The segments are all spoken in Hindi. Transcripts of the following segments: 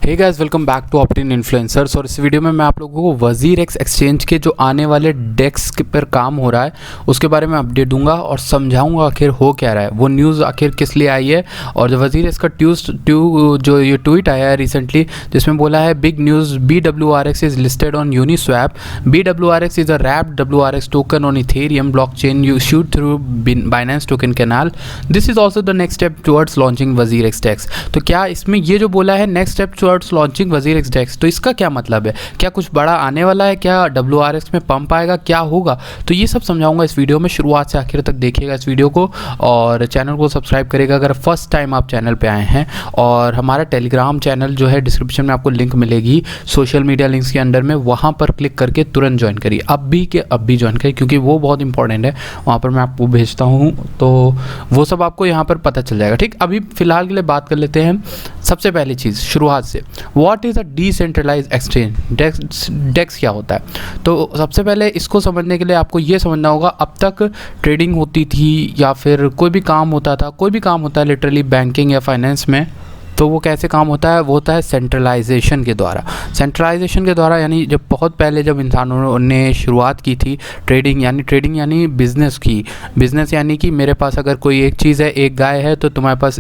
Hey guys, welcome back to Optin Influencers. और इस वीडियो में मैं आप लोगों को वजीरेक्स एक्सचेंज के जो आने वाले डेस्क पर काम हो रहा है उसके बारे में अपडेट दूंगा और समझाऊंगा आखिर हो क्या रहा है, वो न्यूज़ आखिर किस लिए आई है। और जो वजीरेक्स का जो ये ट्वीट आया है रिसेंटली जिसमें बोला है big news, BWRX is listed on Uniswap. BWRX is a wrapped WRX token on Ethereum blockchain issued through Binance token canal. This is also the next step towards launching WazirX desk. तो क्या इसमें ये जो बोला है next step towards launching WazirX desk, तो इसका क्या मतलब है? क्या कुछ बड़ा आने वाला है? क्या WRX में पंप आएगा? क्या होगा? तो ये सब समझाऊंगा इस वीडियो में। शुरुआत से आखिर तक देखिएगा इस वीडियो को और चैनल को सब्सक्राइब करेगा अगर फर्स्ट टाइम आप चैनल पे आए हैं। और हमारा टेलीग्राम चैनल जो है डिस्क्रिप्शन में आपको लिंक मिलेगी सोशल मीडिया लिंक्स के अंडर में, वहाँ पर क्लिक करके तुरंत ज्वाइन करिए। अब भी ज्वाइन करिए क्योंकि वो बहुत इंपॉर्टेंट है, वहाँ पर मैं आपको भेजता हूँ तो वो सब आपको यहाँ पर पता चल जाएगा। ठीक, अभी फ़िलहाल के लिए बात कर लेते हैं। सबसे पहली चीज़ शुरुआत से, what is a decentralize exchange, DEX क्या होता है? तो सबसे पहले इसको समझने के लिए आपको ये समझना होगा अब तक ट्रेडिंग होती थी या फिर कोई भी काम होता था, कोई भी काम होता है लिटरली बैंकिंग या फाइनेंस में, तो वो कैसे काम होता है? वो होता है सेंट्रलाइजेशन के द्वारा। सेंट्रलाइजेशन के द्वारा यानी जब बहुत पहले जब इंसानों ने शुरुआत की थी ट्रेडिंग यानी बिज़नेस की, बिज़नेस यानी कि मेरे पास अगर कोई एक चीज़ है, एक गाय है तो तुम्हारे पास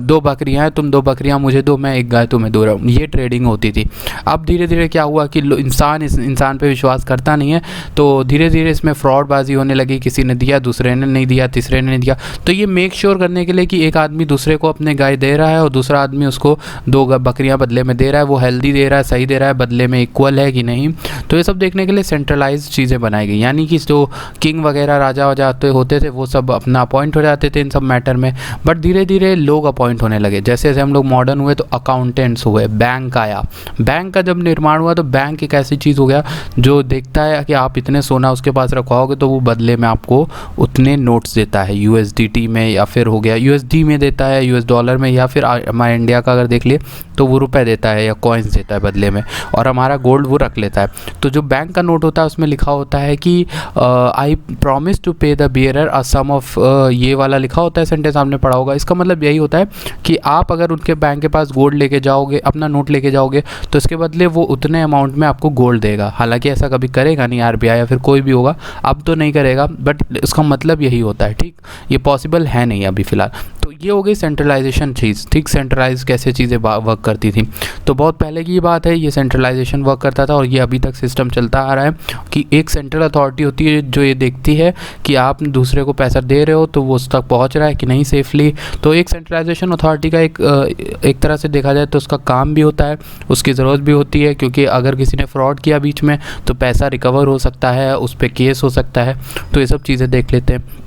दो बकरियां हैं, तुम दो बकरियां मुझे दो, मैं एक गाय तुम्हें दे रहा हूँ, ये ट्रेडिंग होती थी। अब धीरे धीरे क्या हुआ कि इंसान पे विश्वास करता नहीं है, तो धीरे धीरे इसमें फ्रॉडबाजी होने लगी। किसी ने दिया, दूसरे ने नहीं दिया, तीसरे ने नहीं दिया। तो ये मेक श्योर करने के लिए कि एक आदमी दूसरे को अपने गाय दे रहा है और दूसरा आदमी उसको दो बकरियां बदले में दे रहा है, वो हेल्दी दे रहा है, सही दे रहा है, बदले में इक्वल है कि नहीं, तो ये सब देखने के लिए सेंट्रलाइज चीज़ें बनाई गई। यानी कि जो किंग वगैरह राजा होते थे वो सब अपना अपॉइंट हो जाते थे इन सब मैटर में, बट धीरे धीरे लोग अपॉइंट होने लगे। जैसे जैसे हम लोग मॉडर्न हुए तो अकाउंटेंट्स हुए, बैंक आया। बैंक का जब निर्माण हुआ तो बैंक एक ऐसी चीज़ हो गया जो देखता है कि आप इतने सोना उसके पास रखवाओगे तो वो बदले में आपको उतने नोट्स देता है, USDT में या फिर हो गया USD में देता है, US डॉलर में, या फिर हमारे इंडिया का अगर देख लिए तो वो रुपए देता है या कॉइन्स देता है बदले में, और हमारा गोल्ड वो रख लेता है। तो जो बैंक का नोट होता है उसमें लिखा होता है कि I promise to pay the bearer a sum of, ये वाला लिखा होता है, सेंटेंस आपने पढ़ा होगा। इसका मतलब यही होता है कि आप अगर उनके बैंक के पास गोल्ड लेके जाओगे, अपना नोट लेके जाओगे, तो इसके बदले वो उतने अमाउंट में आपको गोल्ड देगा। हालांकि ऐसा कभी करेगा नहीं RBI या फिर कोई भी होगा, अब तो नहीं करेगा, बट इसका मतलब यही होता है। ठीक, ये पॉसिबल है नहीं अभी फ़िलहाल। तो ये हो गई सेंट्रलाइजेशन चीज़। ठीक, सेंट्रलाइज कैसे चीज़ें वर्क करती थी, तो बहुत पहले की बात है, ये सेंट्रलाइजेशन वर्क करता था और ये अभी तक सिस्टम चलता आ रहा है कि एक सेंट्रल अथॉरिटी होती है जो ये देखती है कि आप दूसरे को पैसा दे रहे हो तो वो उस तक पहुंच रहा है कि नहीं सेफली। तो एक सेंट्रलाइजेशन अथॉरिटी का एक तरह से देखा जाए तो उसका काम भी होता है, उसकी ज़रूरत भी होती है, क्योंकि अगर किसी ने फ्रॉड किया बीच में तो पैसा रिकवर हो सकता है, उस पर केस हो सकता है। तो ये सब चीज़ें देख लेते हैं।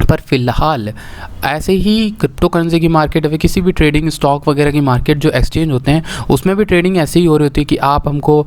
पर फिलहाल ऐसे ही क्रिप्टो करेंसी की मार्केट है, किसी भी ट्रेडिंग स्टॉक वगैरह की मार्केट जो एक्सचेंज होते हैं उसमें भी ट्रेडिंग ऐसे ही हो रही होती है कि आप हमको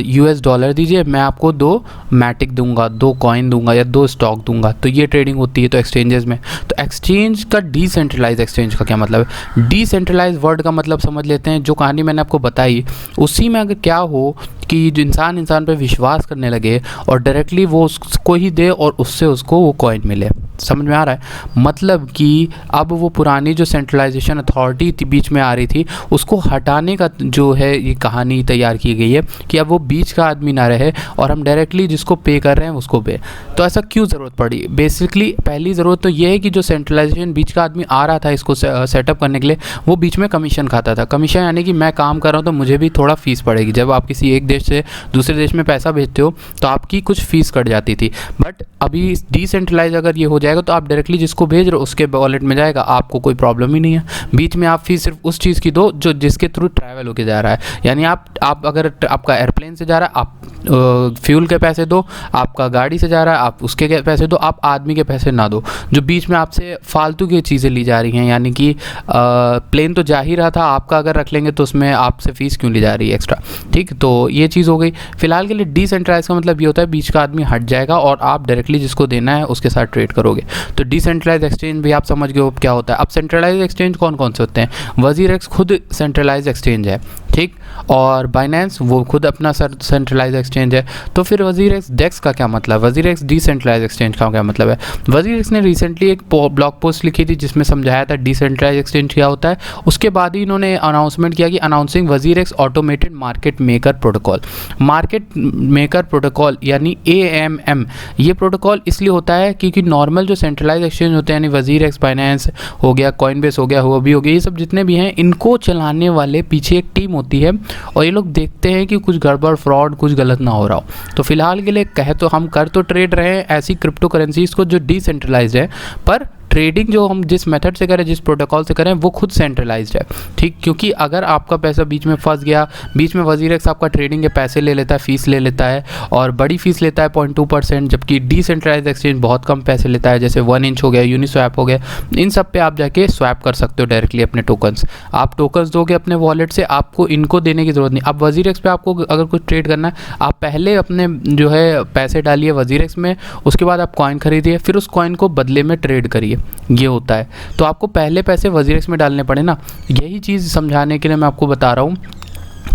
US डॉलर दीजिए, मैं आपको 2 मैटिक दूंगा, 2 कॉइन दूंगा या 2 स्टॉक दूंगा। तो ये ट्रेडिंग होती है तो एक्सचेंजेस में। तो एक्सचेंज का डिसेंट्रलाइज एक्सचेंज का क्या मतलब है? डिसेंट्रलाइज वर्ड का मतलब समझ लेते हैं। जो कहानी मैंने आपको बताई उसी में अगर क्या हो कि जो इंसान पे विश्वास करने लगे और डायरेक्टली वो उसको ही दे और उससे उसको वो कॉइन मिले। समझ में आ रहा है? मतलब कि अब वो पुरानी जो सेंट्रलाइजेशन अथॉरिटी बीच में आ रही थी उसको हटाने का जो है ये कहानी तैयार की गई है कि अब वो बीच का आदमी ना रहे और हम डायरेक्टली जिसको पे कर रहे हैं उसको पे। तो ऐसा क्यों ज़रूरत पड़ी? बेसिकली पहली ज़रूरत तो ये है कि जो सेंट्रलाइजेशन बीच का आदमी आ रहा था इसको सेटअप करने के लिए, वो बीच में कमीशन खाता था। कमीशन यानी कि मैं काम कर रहा हूँ तो मुझे भी थोड़ा फ़ीस पड़ेगी। जब आप किसी एक देश से दूसरे देश में पैसा भेजते हो तो आपकी कुछ फ़ीस कट जाती थी। बट अभी डिसेंट्रलाइज अगर ये हो जाएगा तो आप डायरेक्टली जिसको भेज रहे हो उसके वॉलेट में जाएगा, आपको कोई प्रॉब्लम ही नहीं है। बीच में आप फीस सिर्फ उस चीज़ की दो जो जिसके थ्रू ट्रैवल होके जा रहा है। यानी आप अगर आपका एयरप्लेन से जा रहा है आप फ्यूल के पैसे दो, आपका गाड़ी से जा रहा है आप उसके पैसे दो, आप आदमी के पैसे ना दो जो बीच में आपसे फालतू की चीज़ें ली जा रही हैं। यानी कि प्लेन तो जा ही रहा था, आपका अगर रख लेंगे तो उसमें आपसे फ़ीस क्यों ली जा रही है एक्स्ट्रा। ठीक, तो ये चीज़ हो गई। फिलहाल के लिए डिसेंट्रलाइज का मतलब ये होता है बीच का आदमी हट जाएगा और आप डायरेक्टली जिसको देना है उसके साथ ट्रेड करोगे। तो डिसेंट्रलाइज एक्सचेंज भी आप समझ गए हो क्या होता है। अब सेंट्रलाइज एक्सचेंज कौन कौन से होते हैं? वजीरेक्स खुद सेंट्रलाइज एक्सचेंज है, ठीक, और बाइनेंस वो खुद अपना सेंट्रलाइज एक्सचेंज एक्सचेंज है। तो फिर वजीरेक्स डेक्स का क्या मतलब, वजीरेक्स डिसेंट्रलाइज एक्सचेंज का क्या मतलब है? वजीरेक्स ने रिसेंटली एक ब्लॉग पोस्ट लिखी थी जिसमें समझाया था डिसेंट्रलाइज एक्सचेंज क्या होता है। उसके बाद ही इन्होंने अनाउंसमेंट किया कि announcing WazirX automated market maker protocol. Market maker protocol यानी AMM, ये प्रोटोकॉल इसलिए होता है क्योंकि नॉर्मल जो सेंट्रलाइज एक्सचेंज होते हैं यानी वजीरेक्स, बाइनेंस हो गया, कॉइनबेस हो गया, हुओबी हो गया, ये सब जितने भी हैं इनको चलाने वाले पीछे एक टीम होती है और ये लोग देखते हैं कि कुछ गड़बड़, फ्रॉड, कुछ गलत ना हो रहा हो। तो फिलहाल के लिए कहे तो हम कर तो ट्रेड रहे हैं ऐसी क्रिप्टो करेंसीज को जो डिसेंट्रलाइज्ड है, पर ट्रेडिंग जो हम जिस मेथड से करें, जिस प्रोटोकॉल से करें, वो खुद सेंट्रलाइज्ड है, ठीक। क्योंकि अगर आपका पैसा बीच में फंस गया, बीच में वजीरेक्स आपका ट्रेडिंग के पैसे ले लेता है, फीस ले लेता है और बड़ी फीस लेता है 0.2%, जबकि डिसेंट्रलाइज्ड एक्सचेंज बहुत कम पैसे लेता है, जैसे 1 इंच हो गया, यूनिस्वैप हो गया, इन सब पे आप जाके स्वैप कर सकते हो डायरेक्टली अपने टोकन्स। आप टोकन्स दोगे अपने वॉलेट से, आपको इनको देने की ज़रूरत नहीं। अब वजीरेक्स पे आपको अगर कुछ ट्रेड करना है, आप पहले अपने जो है पैसे डालिए वजीरेक्स में, उसके बाद आप कॉइन खरीदिए, फिर उस कॉइन को बदले में ट्रेड करिए, ये होता है। तो आपको पहले पैसे वजीरेक्स में डालने पड़े ना, यही चीज़ समझाने के लिए मैं आपको बता रहा हूँ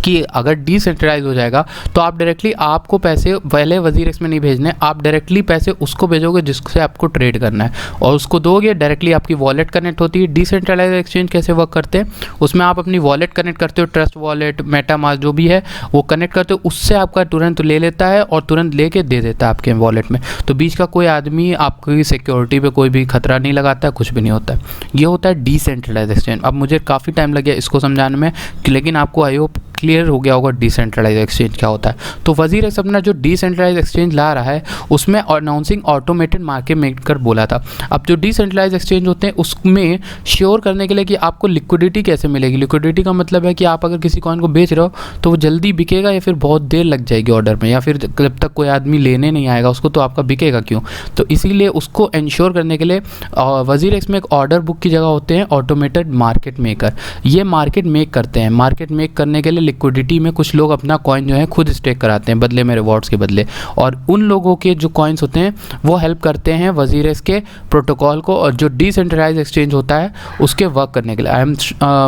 कि अगर डिसेंट्रलाइज हो जाएगा तो आप डायरेक्टली, आपको पैसे पहले वजीरेक्स में नहीं भेजने, आप डायरेक्टली पैसे उसको भेजोगे जिससे आपको ट्रेड करना है और उसको दोगे, डायरेक्टली आपकी वॉलेट कनेक्ट होती है। डिसेंट्रलाइज एक्सचेंज कैसे वर्क करते हैं, उसमें आप अपनी वॉलेट कनेक्ट करते हो, ट्रस्ट वॉलेट, मेटामास्क जो भी है वो कनेक्ट करते हो, उससे आपका तुरंत ले लेता है और तुरंत लेके दे देता है आपके वॉलेट में। तो बीच का कोई आदमी आपकी सिक्योरिटी पे कोई भी खतरा नहीं लगाता है, कुछ भी नहीं होता है। ये होता है डिसेंट्रलाइज एक्सचेंज। अब मुझे काफ़ी टाइम लग गया इसको समझाने में, लेकिन आपको आई होप क्लियर हो गया होगा डिसेंट्रलाइज एक्सचेंज क्या होता है। तो वजीरेक्स अपना जो डिसेंट्रलाइज एक्सचेंज ला रहा है उसमें अनाउंसिंग ऑटोमेटेड मार्केट मेकर बोला था। अब जो डिसेंट्रलाइज एक्सचेंज होते हैं उसमें श्योर करने के लिए कि आपको लिक्विडिटी कैसे मिलेगी। लिक्विडिटी का मतलब है कि आप अगर किसी कॉइन को बेच रहे हो तो वो जल्दी बिकेगा या फिर बहुत देर लग जाएगी ऑर्डर में, या फिर जब तक कोई आदमी लेने नहीं आएगा उसको तो आपका बिकेगा क्यों। तो इसीलिए उसको इंश्योर करने के लिए वजीरेक्स में एक ऑर्डर बुक की जगह होते हैं ऑटोमेटेड मार्केट मेकर। ये मार्केट मेक करते हैं। मार्केट मेक करने के लिए लिक्विडिटी में कुछ लोग अपना कॉइन जो है खुद स्टेक कराते हैं बदले में, रिवॉर्ड्स के बदले, और उन लोगों के जो कॉइन्स होते हैं वो हेल्प करते हैं वजीरेक्स के प्रोटोकॉल को और जो डिसेंट्रलाइज एक्सचेंज होता है उसके वर्क करने के लिए।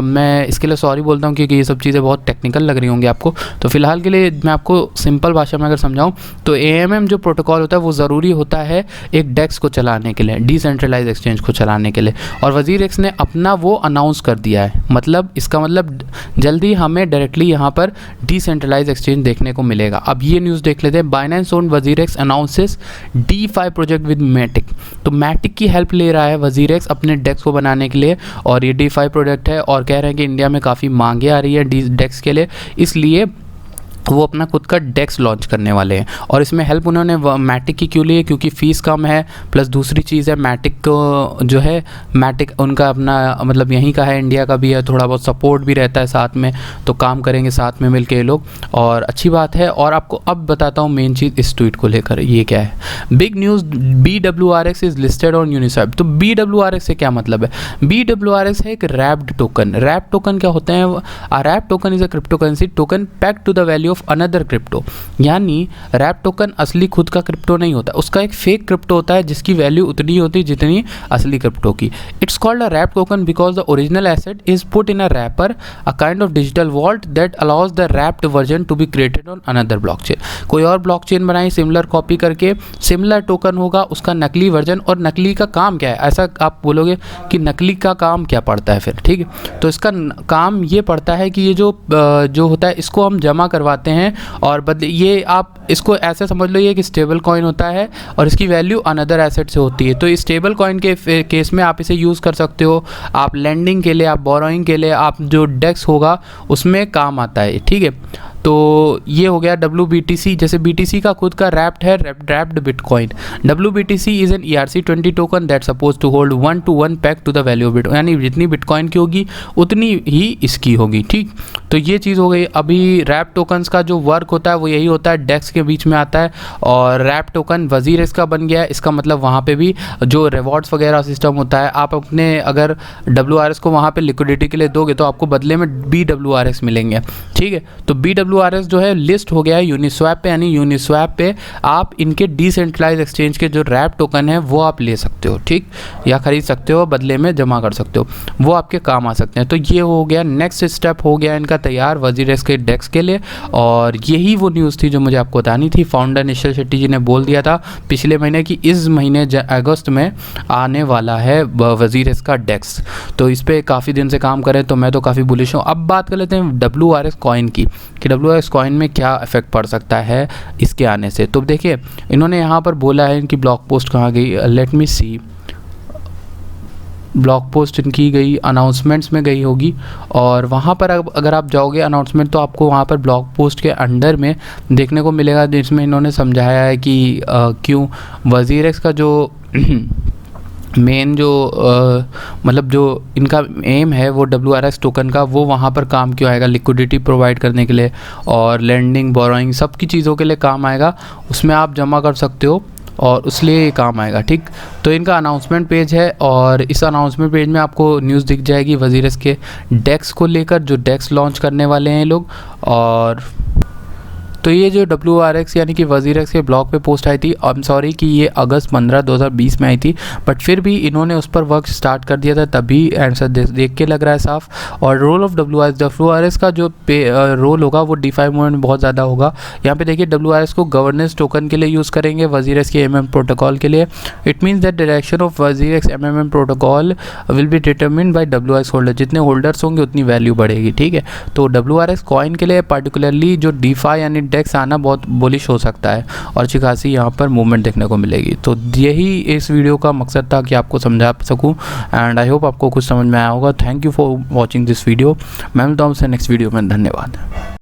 मैं इसके लिए सॉरी बोलता हूँ क्योंकि ये सब चीज़ें बहुत टेक्निकल लग रही होंगी आपको। तो फिलहाल के लिए मैं आपको सिंपल भाषा में अगर समझाऊँ तो AMM जो प्रोटोकॉल होता है वो ज़रूरी होता है एक डेक्स को चलाने के लिए, डिसेंट्रलाइज एक्सचेंज को चलाने के लिए, और वजीरेक्स ने अपना वो अनाउंस कर दिया है। मतलब इसका मतलब जल्दी हमें डायरेक्टली यहाँ पर डिसेंट्रलाइज एक्सचेंज देखने को मिलेगा। अब ये न्यूज़ देख लेते हैं। Binance own WazirX announces DeFi project with Matic. तो मैटिक की हेल्प ले रहा है वजीरेक्स अपने डेक्स को बनाने के लिए, और ये DeFi प्रोजेक्ट है और कह रहे हैं कि इंडिया में काफ़ी मांगे आ रही है डेक्स के लिए, इसलिए वो अपना खुद का डेक्स लॉन्च करने वाले हैं। और इसमें हेल्प उन्होंने मैटिक की क्यों ली है, क्योंकि फ़ीस कम है, प्लस दूसरी चीज़ है मैटिक को जो है, मैटिक उनका अपना मतलब यहीं का है, इंडिया का भी है, थोड़ा बहुत सपोर्ट भी रहता है साथ में, तो काम करेंगे साथ में मिल के ये लोग, और अच्छी बात है। और आपको अब बताता हूँ मेन चीज़ इस ट्वीट को लेकर, ये क्या है। Big news, BWRX is listed on Uniswap. तो BWRX से क्या मतलब है? BWRX है एक रैप्ड टोकन। रैप टोकन क्या होते हैं? Wrap token is a crypto currency token pegged to the value of another crypto. यानी रैप टोकन असली खुद का क्रिप्टो नहीं होता, उसका एक फेक क्रिप्टो होता है जिसकी वैल्यू उतनी होती है जितनी असली क्रिप्टो की। It's called a wrap token because the original asset is put in a wrapper, a kind of digital vault that allows the wrapped version to be created on another blockchain. कोई और ब्लॉकचेन बनाई, सिमिलर कॉपी करके सिमिलर टोकन होगा उसका नकली वर्जन। और नकली का काम क्या है? ऐसा आप बोलोगे कि नकली का काम क्या पड़ता है फिर, ठीक है। तो इसका काम ये पड़ता है कि ये जो होता है इसको हम जमा करवाते हैं और बदले, ये आप इसको ऐसे समझ लो ये कि स्टेबल कॉइन होता है और इसकी वैल्यू अनदर एसेट से होती है। तो इस स्टेबल कॉइन के केस में आप इसे यूज़ कर सकते हो, आप लैंडिंग के लिए, आप बोरोइंग के लिए, आप जो डेक्स होगा उसमें काम आता है, ठीक है। तो ये हो गया WBTC। जैसे BTC का खुद का रैप्ड है, wrapped bitcoin. WBTC is an ERC20 token that suppose to hold 1-to-1 peg to the value of bitcoin, यानी जितनी बिटकॉइन की होगी उतनी ही इसकी होगी, ठीक। तो ये चीज़ हो गई। अभी रैप टोकन्स का जो वर्क होता है वो यही होता है, डेक्स के बीच में आता है, और रैप टोकन वजीरेक्स का बन गया है। इसका मतलब वहाँ पे भी जो रिवॉर्ड्स वगैरह सिस्टम होता है, आप अपने अगर WRX को वहाँ पे लिक्विडिटी के लिए दोगे तो आपको बदले में BWRX मिलेंगे, ठीक है। तो BWRX WRX जो है लिस्ट हो गया है यूनिस्वैप पे, यानी यूनिस्वैप पे आप इनके डिसेंट्रलाइज एक्सचेंज के जो रैप टोकन है वो आप ले सकते हो, ठीक, या खरीद सकते हो, बदले में जमा कर सकते हो, वो आपके काम आ सकते हैं। तो ये हो गया, नेक्स्ट स्टेप हो गया इनका तैयार WazirX के डेक्स के लिए। और यही वो न्यूज़ थी जो मुझे आपको बतानी थी। फाउंडर निश्चल शेट्टी जी ने बोल दिया था पिछले महीने कि इस महीने अगस्त में आने वाला है WazirX का डेक्स। तो इस पर काफ़ी दिन से काम करें, तो मैं तो काफ़ी बुलिश हूँ। अब बात कर लेते हैं WRX कॉइन की, कि WRX कॉइन में क्या इफेक्ट पड़ सकता है इसके आने से। तो देखिए इन्होंने यहाँ पर बोला है, इनकी ब्लॉग पोस्ट कहाँ गई, लेट मी सी, ब्लॉग पोस्ट इनकी गई अनाउंसमेंट्स में गई होगी, और वहाँ पर अगर आप जाओगे अनाउंसमेंट तो आपको वहाँ पर ब्लॉग पोस्ट के अंडर में देखने को मिलेगा, जिसमें इन्होंने समझाया है कि क्यों WazirX का जो मेन जो मतलब जो इनका एम है वो WRX टोकन का, वो वहाँ पर काम क्यों आएगा, लिक्विडिटी प्रोवाइड करने के लिए और लैंडिंग बोरोइंग सब की चीज़ों के लिए काम आएगा, उसमें आप जमा कर सकते हो और उसलिए ये काम आएगा, ठीक। तो इनका अनाउंसमेंट पेज है, और इस अनाउंसमेंट पेज में आपको न्यूज़ दिख जाएगी WazirX के डेक्स को लेकर, जो डेक्स लॉन्च करने वाले हैं लोग। और तो ये जो WRX यानी कि WazirX के ब्लॉग पे पोस्ट आई थी, आई एम सॉरी कि ये अगस्त 15 2020 में आई थी, बट फिर भी इन्होंने उस पर वर्क स्टार्ट कर दिया था, तभी आंसर देख के लग रहा है साफ। और रोल ऑफ WRX का जो रोल होगा वो DeFi मूवमेंट में बहुत ज़्यादा होगा। यहाँ पे देखिए WRX को गवर्नेंस टोकन के लिए यूज़ करेंगे WazirX के MM प्रोटोकॉल के लिए। It means that direction of WazirX MM protocol will be determined bye WRX holder, जितने होल्डर्स होंगे उतनी वैल्यू बढ़ेगी, ठीक है। तो WRX कॉइन के लिए पर्टिकुलरली जो DeFi यानी डेक्स आना बहुत बुलिश हो सकता है, और अच्छी खासी यहाँ पर मूवमेंट देखने को मिलेगी। तो यही इस वीडियो का मकसद था कि आपको समझा सकूँ, एंड आई होप आपको कुछ समझ में आया होगा। Thank you for watching this video. मैं मिलता हूँ आपसे नेक्स्ट वीडियो में, धन्यवाद।